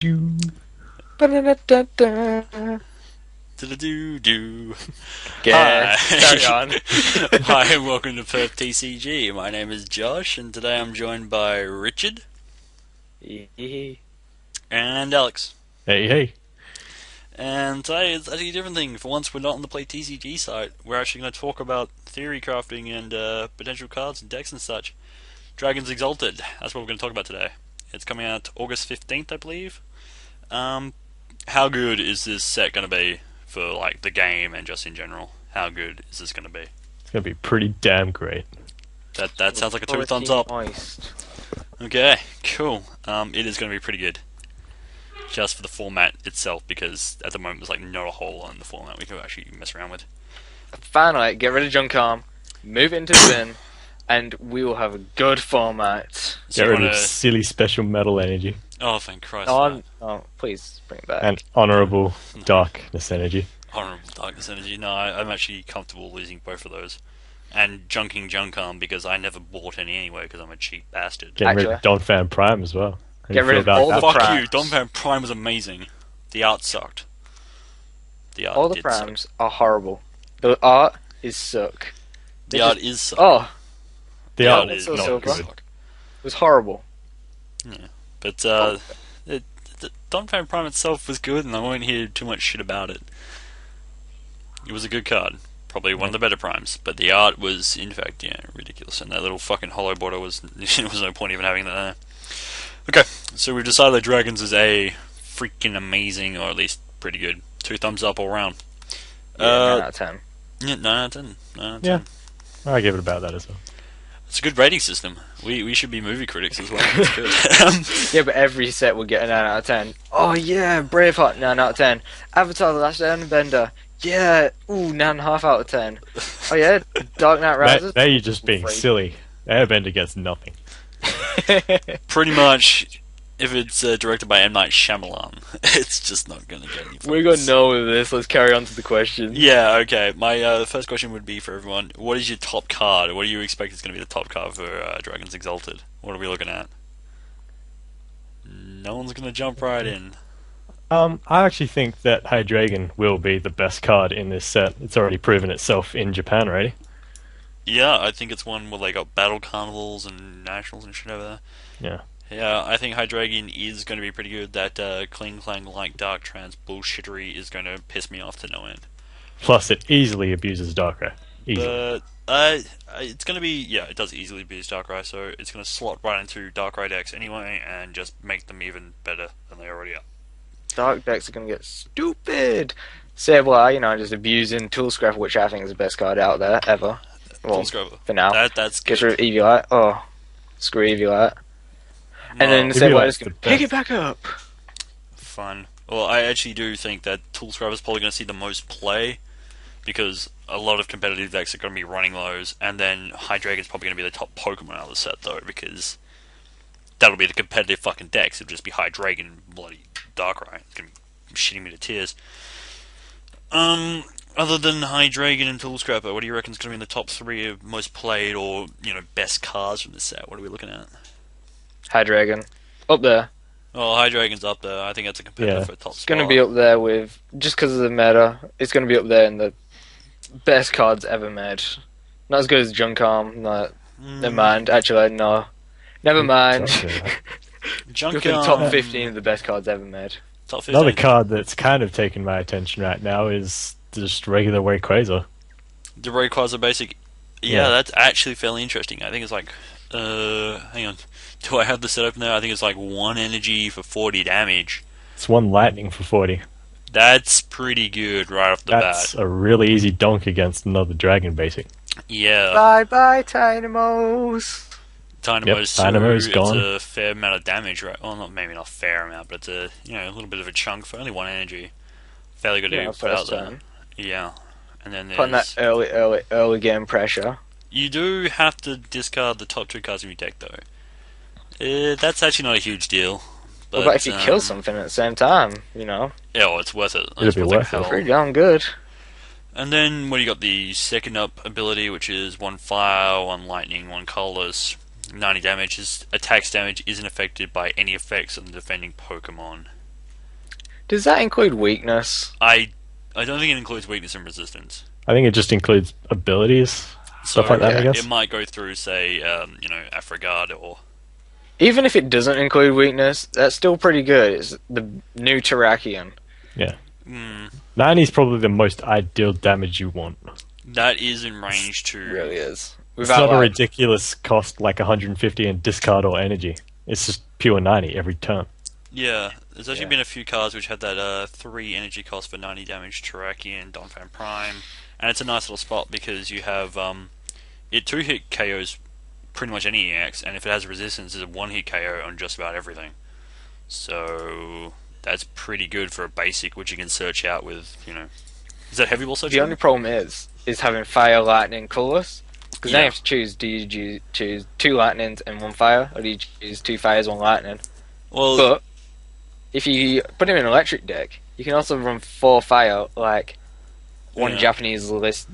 Do. Ba-da-da-da-da. Do-do-do-do. Yeah, Hi. carry on. Hi and welcome to PerthTCG. My name is Josh and today I'm joined by Richard and Alex. Hey, hey. And today it's actually a different thing. For once we're not on the Play TCG site. We're actually going to talk about theory crafting and potential cards and decks and such. Dragons Exalted. That's what we're going to talk about today. It's coming out August 15th, I believe. How good is this set going to be for like the game and just in general? How good is this going to be? It's gonna be pretty damn great. That sounds like a 2 thumbs up. Moist. Okay, cool. It is going to be pretty good. Just for the format itself, because at the moment there's like not a hole in the format we can actually mess around with. Finally, get rid of junk arm, move it into the bin, and we will have a good format. So Get you rid of wanna... silly special metal energy Oh, thank Christ. Please bring it back. and honorable darkness energy. Honorable Darkness Energy. No, I'm actually comfortable losing both of those. And junking junk arm because I never bought any anyway because I'm a cheap bastard. Getting rid Actually- of Don Fan Prime as well. How do Get you rid feel of about all that? the Fuck primes. you, Don Van Prime was amazing. The art sucked. The art All the did primes suck. are horrible. The art is suck. The They art just- is suck. Oh, The The art art is is so not silver. good. it was horrible. But Don Van Prime itself was good, and I won't hear too much shit about it. It was a good card, probably one of the better primes. But the art was, in fact, ridiculous. And that little fucking hollow border was there was no point even having that there. Okay, so we've decided that Dragons is a freaking amazing, or at least pretty good. 2 thumbs up all round. Yeah, 9 out of 10. Yeah, 9 out of 10. 9 out of 10. Yeah. I give it about that as well. It's a good rating system. We should be movie critics as well. It's good. Yeah, but every set will get a 9 out of 10. Oh yeah, Braveheart, 9 out of 10. Avatar The Last Airbender, yeah, 9.5 out of 10. Oh yeah, Dark Knight Rises. Now you're just being Great. silly. Airbender gets nothing. Pretty much, if it's directed by M. Night Shyamalan, it's just not going to get any We're votes. gonna know with this. Let's carry on to the question. Yeah, okay. My first question would be for everyone: what is your top card? What do you expect is going to be the top card for Dragons Exalted? What are we looking at? No one's going to jump right in. I actually think that Hydreigon will be the best card in this set. It's already proven itself in Japan already. Yeah, I think it's one where they got battle carnivals and nationals and shit over there. Yeah. Yeah, I think Hydreigon is going to be pretty good. That Kling Clang like Dark Trance bullshittery is going to piss me off to no end. Plus, it easily abuses Darkrai. Easily. But it's going to be, it does easily abuse Darkrai, so it's going to slot right into Darkrai decks anyway and just make them even better than they already are. Dark decks are gonna get stupid. Sableye, just abusing Tool Scrapper, which I think is the best card out there ever. Well, Full Scrubber. for now. That's Gets good. rid of Eviolite. Oh, screw Eviolite. No, And then Eviolite's Sableye is the gonna pick best. it back up. fun. Well, I actually do think that Tool Scrubber is probably going to see the most play because a lot of competitive decks are going to be running those, and then Hydreigon's probably going to be the top Pokemon out of the set though because that'll be the competitive fucking decks. It'll just be Hydreigon and bloody Darkrai. It's going to be shitting me to tears. Other than Hydreigon and Tool Scrapper, what do you reckon is going to be in the top 3 of most played or best cards from this set? What are we looking at? Hydreigon. Up there. Oh, Hydreigon's up there. I think that's a competitor Yeah. for a top It's gonna spot. be up there with, just because of the meta, it's gonna be up there in the best cards ever made. Not as good as Junk Arm, never mind. Actually, no. Never mind. Junk Look at the Arm. top 15 of the best cards ever made. Top 15. Another card that's kind of taken my attention right now is just regular Rayquaza. The Rayquaza basic. Yeah, that's actually fairly interesting. I think it's like, hang on. Do I have the set open there? I think it's like 1 energy for 40 damage. It's 1 lightning for 40. That's pretty good right off the That's bat. a really easy donk against another dragon basic. Yeah. Bye bye, Tynamos. Dynamo's Yep, Dynamo's it's gone. a fair amount of damage, right? Well, maybe not fair amount, but it's a little bit of a chunk for only 1 energy. Fairly good to put out First there. turn. Yeah. And then Putting that there's... early game pressure. You do have to discard the top 2 cards of your deck, though. That's actually not a huge deal. But, What about if you kill something at the same time? Yeah, well, it's worth it. It'll It's be worth like worth it. hell. Pretty darn good. And then when you got the second up ability, which is 1 fire, 1 lightning, 1 colorless, 90 damage. His attacks damage isn't affected by any effects on the defending Pokemon. Does that include weakness? I don't think it includes weakness and resistance. I think it just includes abilities, stuff like that, I okay. guess. It might go through, say, Afragard or... Even if it doesn't include weakness, that's still pretty good. It's the new Terrakion. Yeah. Mm, 90 is probably the most ideal damage you want. that is in range to... It really is. It's not a ridiculous cost like 150 in discard or energy. It's just pure 90 every turn. Yeah, there's actually been a few cards which had that 3 energy cost for 90 damage Terrakion, Donphan Prime, and it's a nice little spot because you have it 2-hit KOs pretty much any EX, and if it has resistance, it's a 1-hit KO on just about everything. So that's pretty good for a basic, which you can search out with, Is that heavy ball search? The only problem is having fire, lightning, colorless. Because now Yeah. you have to choose. Do you choose 2 lightnings and 1 fire, or do you choose 2 fires, 1 lightning? Well, But if you put him in an electric deck, you can also run 4 fire, like one Yeah. Japanese list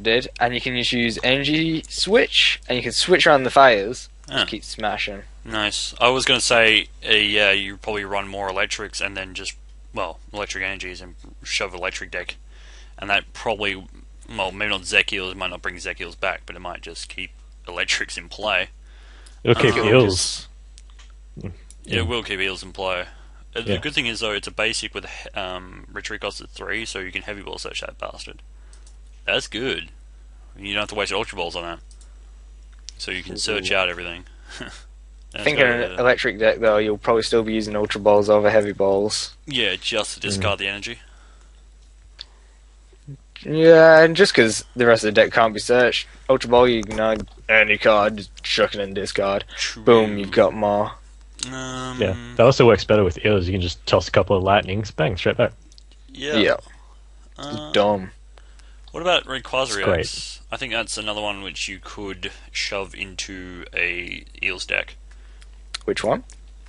did, and you can just use energy switch, and you can switch around the fires. Ah. Just keep smashing. nice. I was going to say, yeah, you probably run more electrics and then just, electric energies and shove electric deck. And that probably, maybe not Zekiels, it might not bring Zekiels back, but it might just keep electrics in play. It'll keep Um, heals. Yeah, it will keep heals in play. The Yeah. good thing is, though, it's a basic with retreat cost at 3, so you can heavy ball search that bastard. That's good. You don't have to waste Ultra Balls on that. So you can search out everything. I think in an electric deck, though, you'll probably still be using Ultra Balls over Heavy Balls. Yeah, just to discard the energy. Yeah, and just because the rest of the deck can't be searched, Ultra Ball, you ignore any card, just chuck it in discard. True. Boom, you've got more. Yeah, that also works better with eels. You can just toss a couple of lightnings, bang, straight back. Yeah. Yeah, Uh, dumb. What about Rayquaza It's great. X? I think that's another one which you could shove into a Eels deck. Which one?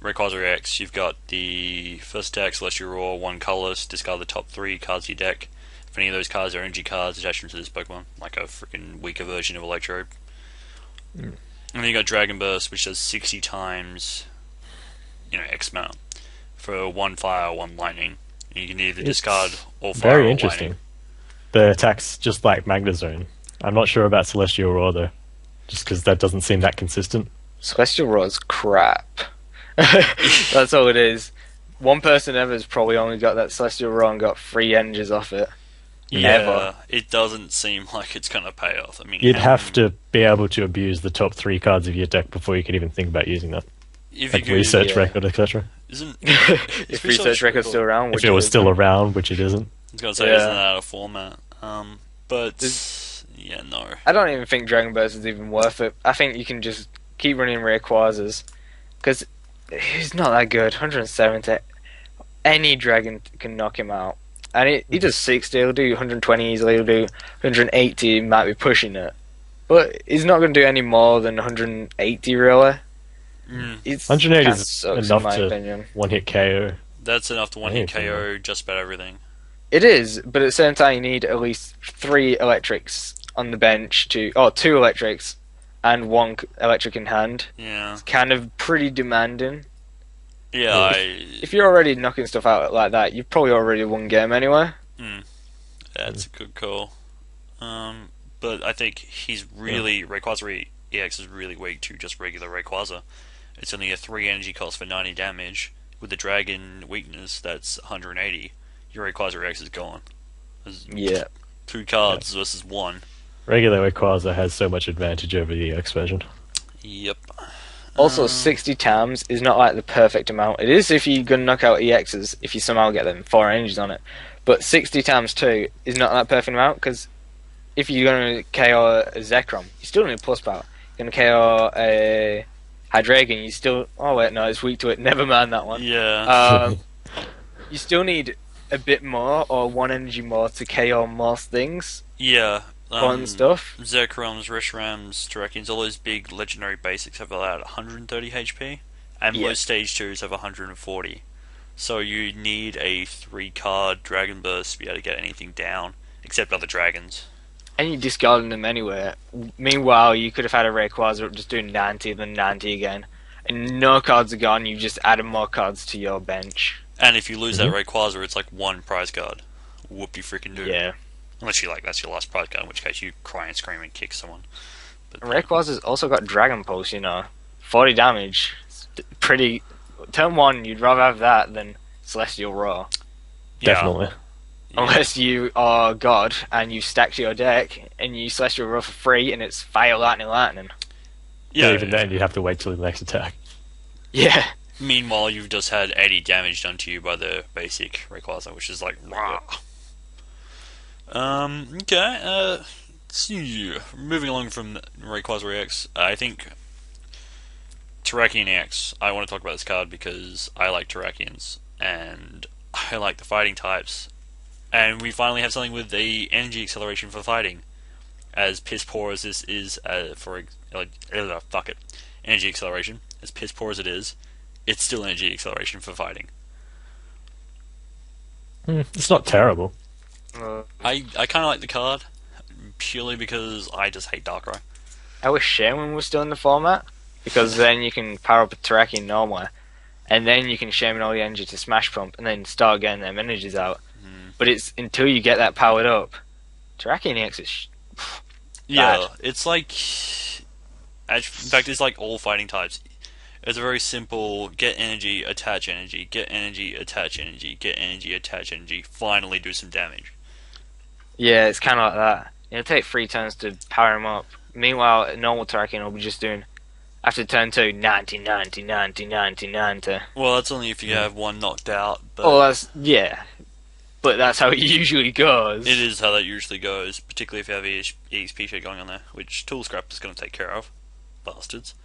Rayquaza X, you've got the first attack, Celestial Roar, 1 colorless, discard the top 3 cards of your deck. If any of those cards are energy cards, attach them to this Pokemon, like a freaking weaker version of Electrode. And then you got Dragon Burst, which does 60 times, X amount for 1 fire, 1 lightning. You can either discard all fire Very or interesting. lightning. The attack's just like Magnezone. I'm not sure about Celestial Roar though, just because that doesn't seem that consistent. Celestial Roar's crap. That's all it is. One person ever has probably only got that Celestial Roar and got 3 energies off it. Yeah, Ever. it doesn't seem like it's going to pay off. I mean, You'd have to be able to abuse the top 3 cards of your deck before you could even think about using that. if Like you research yeah. record, etc. isn't If research record's still around, If which it was is- still around, which it isn't. I was going to say, Yeah. isn't that out of format? Yeah, no. I don't even think Dragon Burst is even worth it. I think you can just keep running Rayquazas, because he's not that good. 170. Any dragon can knock him out. And he does 60, he'll do 120 easily, he'll do 180, he might be pushing it. But he's not going to do any more than 180, really. It's 180 kinda is sucks, enough in my to opinion. one hit KO. That's enough to 1-hit Anything, KO just about everything. It is, but at the same time, you need at least 3 electrics on the bench to... Oh, 2 electrics and 1 electric in hand. Yeah. It's kind of pretty demanding. Yeah, If you're already knocking stuff out like that, you've probably already won game anyway. that's a good call. But I think he's really... Rayquaza EX is really weak to just regular Rayquaza. It's only a 3 energy cost for 90 damage. With the dragon weakness, that's 180. Your Rayquaza EX is gone. There's Yeah. 2 cards versus 1. Regular Rayquaza has so much advantage over the EX version. Yep. Also, 60 times is not like the perfect amount. It is if you're going to knock out EXs, if you somehow get them 4 energies on it. But 60 times 2 is not that perfect amount, because if you're going to KO a Zekrom, you still need plus power. You're going to KO a Hydreigon, you still... Oh wait, no, it's weak to it. Never mind that one. Yeah. You still need a bit more, or 1 energy more, to KO most things. Yeah. Fun stuff. Zekroms, Reshrams, Terrakions, all those big legendary basics have allowed 130 HP, and Yeah. most stage 2s have 140. So you need a 3-card Dragon Burst to be able to get anything down, except other dragons. And you're discarding them anyway. Meanwhile, you could have had a Rayquaza just doing 90, then 90 again. And no cards are gone, you've just added more cards to your bench. And if you lose that Rayquaza, it's like one prize card. Whoop you freaking do. Yeah. Unless you like that's your last prize card, in which case you cry and scream and kick someone. But, Rayquaza's also got Dragon Pulse, 40 damage. Pretty. Turn 1, you'd rather have that than Celestial Roar. yeah. Definitely. Yeah. Unless you are God and you stack to your deck and you Celestial Roar for free and it's Fire, Lightning. Yeah. Even then, you'd have to wait till the next attack. Yeah. Meanwhile, you've just had 80 damage done to you by the basic Rayquaza, which is like, rah. Okay, moving along from Rayquaza EX, I think Terrakion EX, I want to talk about this card because I like Terrakions, and I like the fighting types, and we finally have something with the energy acceleration for fighting, as piss poor as this is energy acceleration, as piss poor as it is, it's still energy acceleration for fighting. It's not terrible. I kind of like the card purely because I just hate Darkrai. I wish Shaman was still in the format because then you can power up a Terrakion normally and then you can Shaman all the energy to Smash Pump and then start getting them energies out. But it's until you get that powered up. Terrakion EX is Yeah, bad. it's like, in fact, it's like all fighting types. It's a very simple get energy, attach energy, get energy, attach energy, get energy, attach energy, finally do some damage. Yeah, it's kind of like that. It'll take 3 turns to power him up. Meanwhile, a normal Terrakion will be just doing, after turn 2, 90, 90, 90, 90, 90. Well, that's only if you have one knocked out, but Oh, yeah. But that's how it usually goes. it is how that usually goes, particularly if you have EXP shit going on there, which Tool Scrap is going to take care of. Bastards.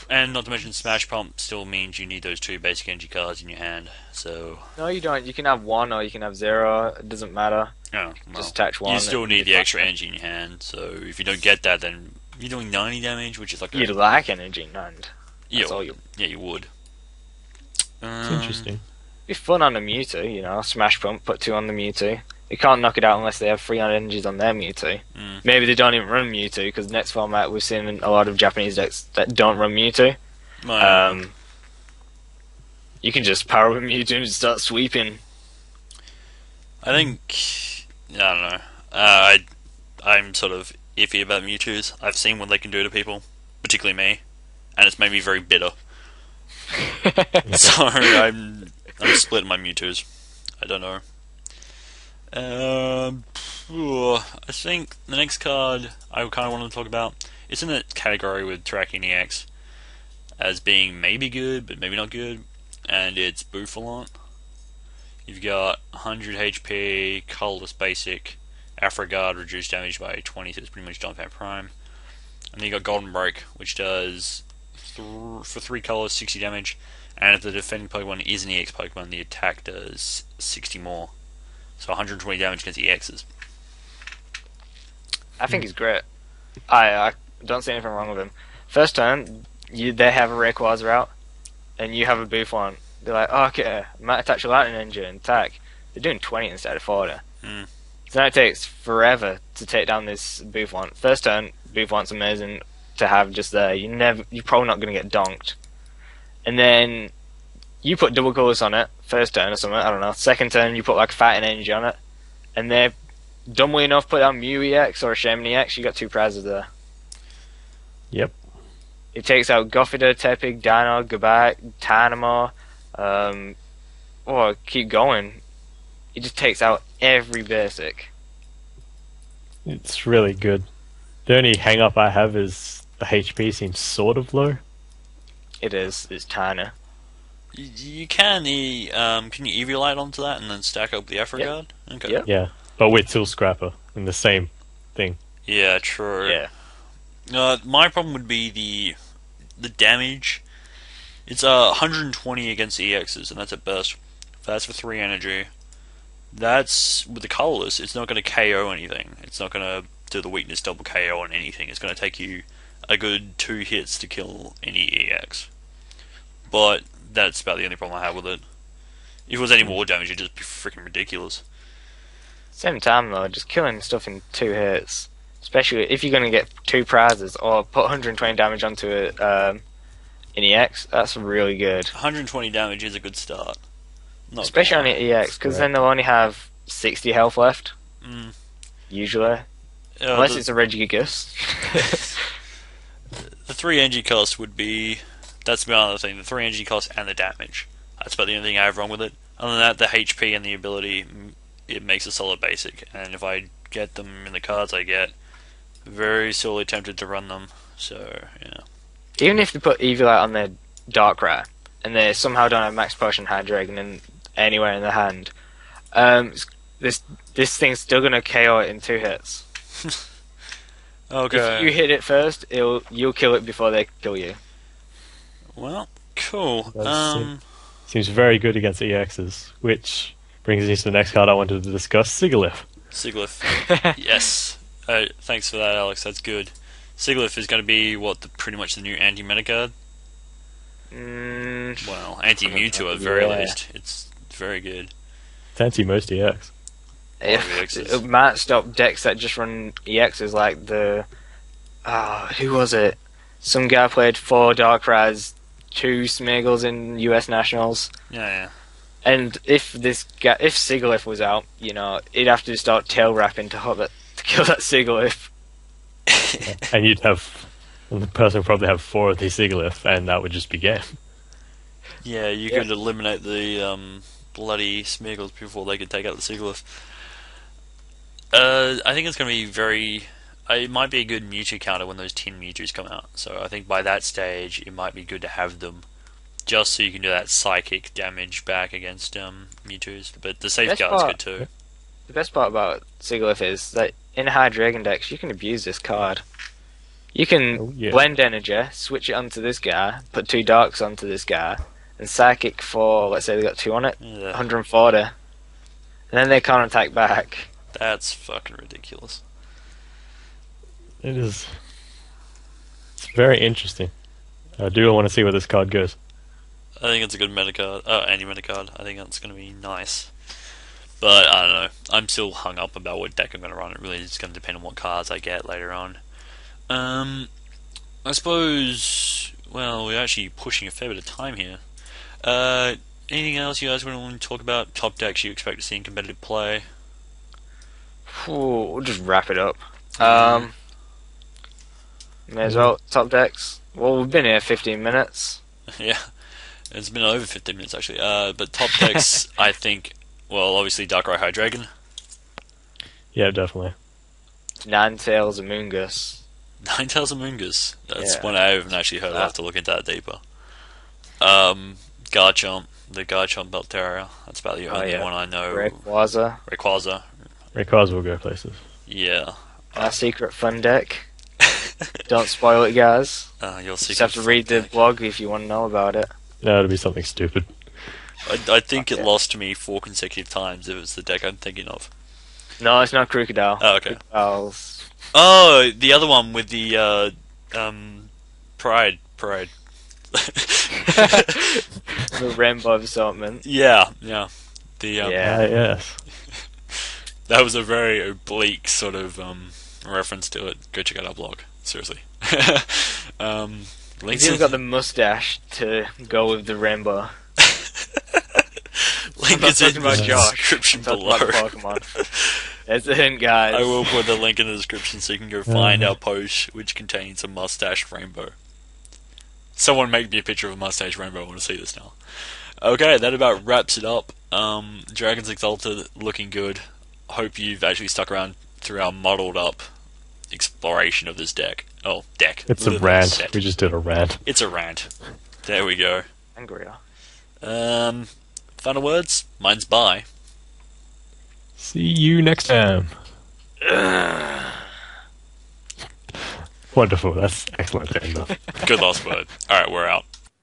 And not to mention Smash Pump still means you need those 2 basic energy cards in your hand, so... No, you don't. You can have 1 or you can have 0. It doesn't matter. Oh, well, Just attach 1. you still and need it's the fine. extra energy in your hand, so if you don't get that, then you're doing 90 damage, which is like You'd lack energy in hand. That's all you. Yeah, you would. It's interesting. Be fun on the Mewtwo, Smash Pump, put 2 on the Mewtwo. You can't knock it out unless they have 3 energies on their Mewtwo. Maybe they don't even run Mewtwo, because next format we've seen a lot of Japanese decks that don't run Mewtwo. You can just power up Mewtwo and start sweeping. I think... I don't know. I'm sort of iffy about Mewtwo's. I've seen what they can do to people, particularly me, and it's made me very bitter. So I'm split on my Mewtwo's. I don't know. I think the next card I kind of want to talk about, it's in a category with Terrakion EX as being maybe good, but maybe not good, and it's Bouffalant. You've got 100 HP, colorless basic, Afrogard reduced damage by 20, so it's pretty much Donphan Prime. And then you got Golden Break, which does for 3 colors 60 damage, and if the defending Pokemon is an EX Pokemon, the attack does 60 more. So 120 damage against EXs. I think he's great. I don't see anything wrong with him. First turn, they have a Rayquaza out, and you have a Bouffant. They're like, oh, okay, I might attach a Lightning Energy and attack. They're doing 20 instead of 40. So now it takes forever to take down this Bouffant. First turn, Bouffant's amazing to have just there. You're probably not going to get donked. And then you put double colors on it, first turn or something, I don't know. Second turn, you put like a Fighting Energy on it, and they're dumbly enough put down Mew EX or a Shaman EX, you got 2 prizes there. Yep. It takes out Gothita, Tepig, Dino, Gabite, Tynamo, keep going. It just takes out every basic. It's really good. The only hang up I have is the HP seems sort of low. It's tiny. You can you Eviolite onto that and then stack up the Afrogard? Yep. Okay. Yep. Yeah, but with Tool Scrapper in the same thing. Yeah, true. Yeah. My problem would be the damage. It's 120 against EXs, and that's at best. That's for 3 energy. That's with the colorless. It's not going to KO anything. It's not going to do the weakness double KO on anything. It's going to take you a good 2 hits to kill any EX. But that's about the only problem I have with it. If it was any more damage, it'd just be freaking ridiculous. Same time though, just killing stuff in 2 hits, especially if you're going to get 2 prizes or put 120 damage onto it in EX, that's really good. 120 damage is a good start. Not Especially on gonna the EX, because then they'll only have 60 health left. lie. Usually. Uh, Unless the, it's a Regigigas. the 3 energy cost would be. That's the other thing. The 3 energy cost and the damage. That's about the only thing I have wrong with it. Other than that, the HP and the ability, it makes a solid basic. And if I get them in the cards I get, very sorely tempted to run them. So, yeah. Even if they put Eviolite on their Darkrai, and they somehow don't have Max Potion Hydreigon anywhere in the hand, this thing's still gonna KO it in 2 hits. Okay. If you hit it first, you'll kill it before they kill you. Well, cool. Seems very good against EXs, which brings me to the next card I wanted to discuss, Sigilyph. Sigilyph. Yes. Thanks for that, Alex. That's good. Sigilyph is going to be, pretty much the new anti-meta card? Well, anti-Mewtwo at very least. It's very good. It's anti most EX. If Matt stopped decks that just run EXs like the... who was it? Some guy played 4 Darkrai's, 2 Smeagol's in US Nationals. Yeah. And if Sigilyph was out, he'd have to start tail wrapping to kill that Sigilyph. And the person would probably have 4 of these Sigilyph, and that would just be game. Yeah, you could eliminate the bloody Smeagol's before they could take out the Sigilyph. I think it's going to be it might be a good Mewtwo counter when those tin Mewtwo's come out. So I think by that stage, it might be good to have them, just so you can do that psychic damage back against Mewtwo's. But the safeguard's good too. The best part about Sigilyph is that in Hydreigon decks, you can abuse this card. You can blend energy, switch it onto this guy, put 2 darks onto this guy, and psychic for, let's say they got 2 on it, 140. And then they can't attack back. That's fucking ridiculous. It is. It's very interesting. I do want to see where this card goes. I think it's a good meta card. Anti-meta card. I think that's going to be nice. But, I don't know. I'm still hung up about what deck I'm going to run. It really is going to depend on what cards I get later on. I suppose... Well, we're actually pushing a fair bit of time here. Anything else you guys want to talk about? Top decks you expect to see in competitive play? We'll just wrap it up. May as well. Top decks. Well, we've been here 15 minutes. Yeah. It's been over 15 minutes, actually. But top decks, I think... Well, obviously Darkrai Hydreigon. Yeah, definitely. Ninetales Amoonguss. Ninetales Amoonguss. That's one I haven't actually heard of. I'll have to look into that deeper. Garchomp. The Garchomp Belteria. That's about the only one I know. Rayquaza. Rayquaza will go places. Yeah. Our secret fun deck. Don't spoil it, guys. Your secret just have to read the blog if you want to know about it. No, it'll be something stupid. I think it lost to me 4 consecutive times. It was the deck I'm thinking of. No, it's not Crocodile. Oh, okay. Crocodile's... Oh, the other one with the Pride. The Rainbow Assortment. Yeah. The yes. That was a very oblique sort of reference to it. Go check out our blog. Seriously. He's even got the mustache to go with the rainbow. Link is in the Josh. description below. There's the hint, guys. I will put the link in the description so you can go find our post, which contains a mustache rainbow. Someone make me a picture of a mustache rainbow. I want to see this now. Okay, that about wraps it up. Dragons Exalted, looking good. Hope you've actually stuck around through our muddled up exploration of this deck. Oh, deck. It's a rant. Set. We just did a rant. It's a rant. There we go. Angrier. Final words? Mine's bye. See you next time. Wonderful. That's excellent. Good last word. Alright, we're out.